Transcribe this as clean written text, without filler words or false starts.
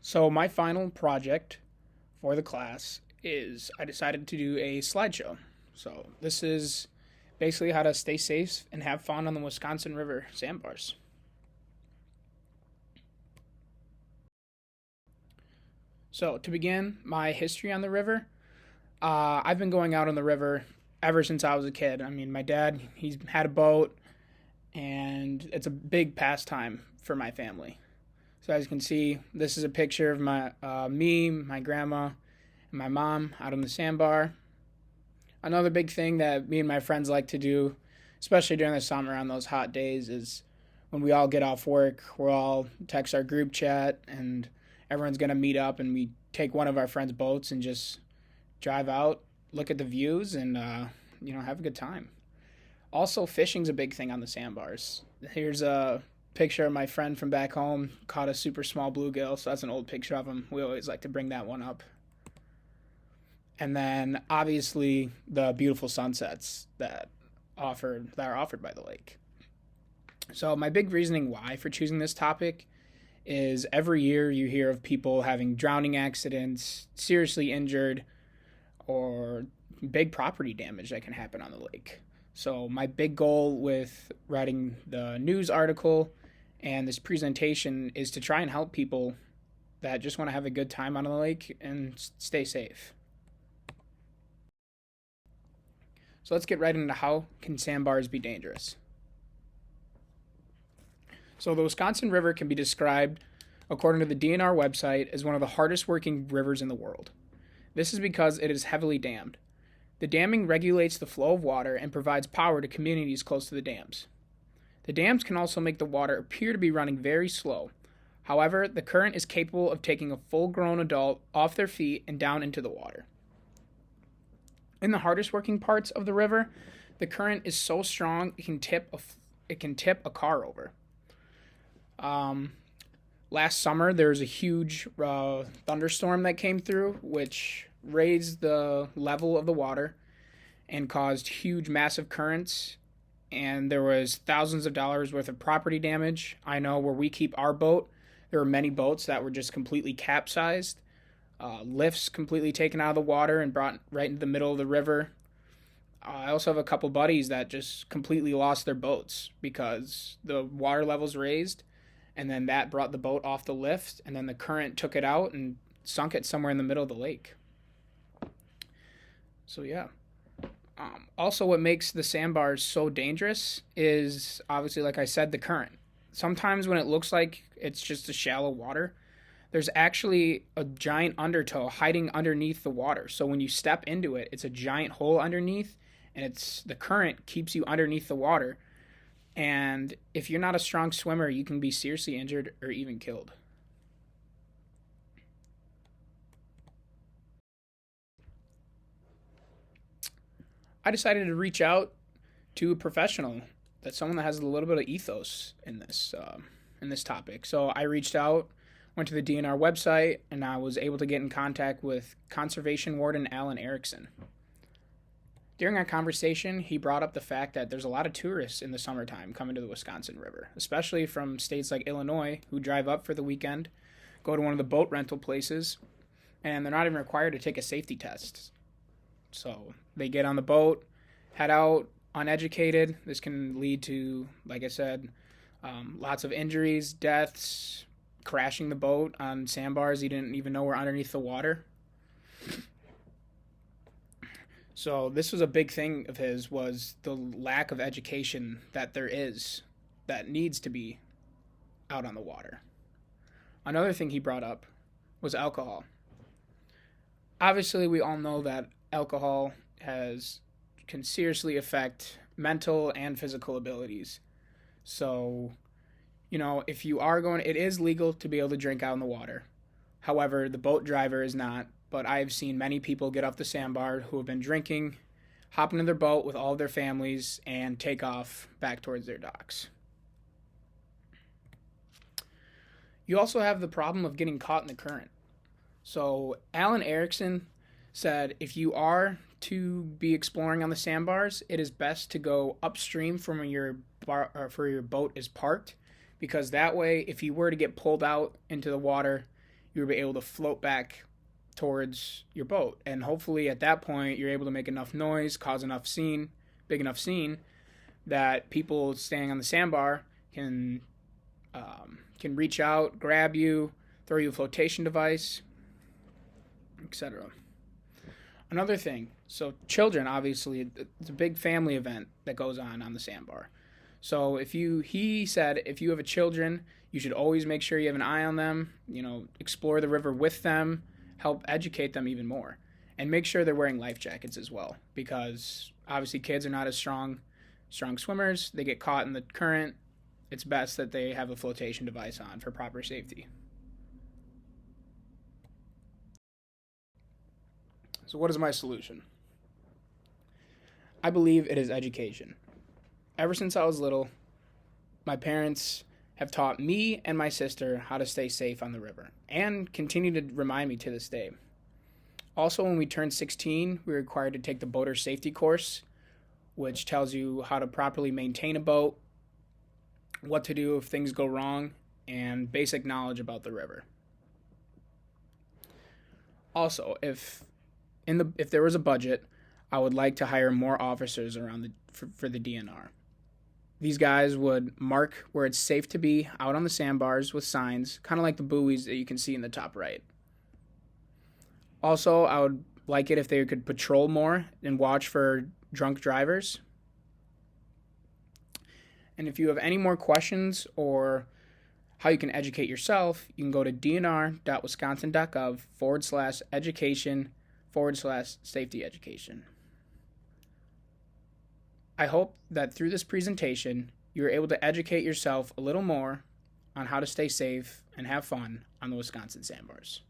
So my final project for the class is I decided to do a slideshow. So this is basically how to stay safe and have fun on the Wisconsin River sandbars. So to begin my history on the river, I've been going out on the river ever since I was a kid. I mean, my dad, he's had a boat, and it's a big pastime for my family. So as you can see, this is a picture of me, my grandma, and my mom out on the sandbar. Another big thing that me and my friends like to do, especially during the summer on those hot days, is when we all get off work, we'll all text our group chat, and everyone's gonna meet up, and we take one of our friends' boats and just drive out, look at the views, and have a good time. Also, fishing's a big thing on the sandbars. Here's a picture of my friend from back home caught a super small bluegill, so that's an old picture of him. We always like to bring that one up. And then obviously the beautiful sunsets that are offered by the lake. So my big reasoning why for choosing this topic is every year you hear of people having drowning accidents, seriously injured, or big property damage that can happen on the lake. So my big goal with writing the news article and this presentation is to try and help people that just want to have a good time on the lake and stay safe. So let's get right into how can sandbars be dangerous. So the Wisconsin River can be described, according to the DNR website, as one of the hardest working rivers in the world. This is because it is heavily dammed. The damming regulates the flow of water and provides power to communities close to the dams. The dams can also make the water appear to be running very slow. However, the current is capable of taking a full-grown adult off their feet and down into the water. In the hardest working parts of the river, the current is so strong it can tip a car over. Last summer, there was a huge thunderstorm that came through, which raised the level of the water and caused huge, massive currents. And there was thousands of dollars worth of property damage. I know where we keep our boat, there were many boats that were just completely capsized, lifts completely taken out of the water and brought right into the middle of the river. I also have a couple buddies that just completely lost their boats because the water levels raised, and then that brought the boat off the lift, and then the current took it out and sunk it somewhere in the middle of the lake. So yeah. Also, what makes the sandbars so dangerous is obviously, like I said, the current. Sometimes when it looks like it's just a shallow water, there's actually a giant undertow hiding underneath the water. So when you step into it, it's a giant hole underneath, and the current keeps you underneath the water. And if you're not a strong swimmer, you can be seriously injured or even killed. I decided to reach out to a professional, that's someone that has a little bit of ethos in this topic. So I reached out, went to the DNR website, and I was able to get in contact with Conservation Warden Alan Erickson. During our conversation, he brought up the fact that there's a lot of tourists in the summertime coming to the Wisconsin River, especially from states like Illinois, who drive up for the weekend, go to one of the boat rental places, and they're not even required to take a safety test. So they get on the boat, head out uneducated. This can lead to, like I said, lots of injuries, deaths, crashing the boat on sandbars you didn't even know were underneath the water. So this was a big thing of his, was the lack of education that there is, that needs to be out on the water. Another thing he brought up was alcohol. Obviously, we all know that alcohol can seriously affect mental and physical abilities. So, if you are going, it is legal to be able to drink out in the water. However, the boat driver is not. But I've seen many people get off the sandbar who have been drinking, hop into their boat with all of their families, and take off back towards their docks. You also have the problem of getting caught in the current. So Alan Erickson said if you are to be exploring on the sandbars, it is best to go upstream from where your boat is parked, because that way, if you were to get pulled out into the water, you'll be able to float back towards your boat. And hopefully at that point, you're able to make enough noise, cause enough scene, big enough scene, that people standing on the sandbar can reach out, grab you, throw you a flotation device, etc. Another thing, so children, obviously, it's a big family event that goes on the sandbar. So he said, if you have children, you should always make sure you have an eye on them, explore the river with them, help educate them even more. And make sure they're wearing life jackets as well, because obviously kids are not as strong swimmers. They get caught in the current. It's best that they have a flotation device on for proper safety. So what is my solution? I believe it is education. Ever since I was little, my parents have taught me and my sister how to stay safe on the river and continue to remind me to this day. Also, when we turned 16, we were required to take the boater safety course, which tells you how to properly maintain a boat, what to do if things go wrong, and basic knowledge about the river. Also, if there was a budget, I would like to hire more officers around for the DNR. These guys would mark where it's safe to be out on the sandbars with signs, kind of like the buoys that you can see in the top right. Also, I would like it if they could patrol more and watch for drunk drivers. And if you have any more questions or how you can educate yourself, you can go to dnr.wisconsin.gov/education/safety education. I hope that through this presentation, you were able to educate yourself a little more on how to stay safe and have fun on the Wisconsin sandbars.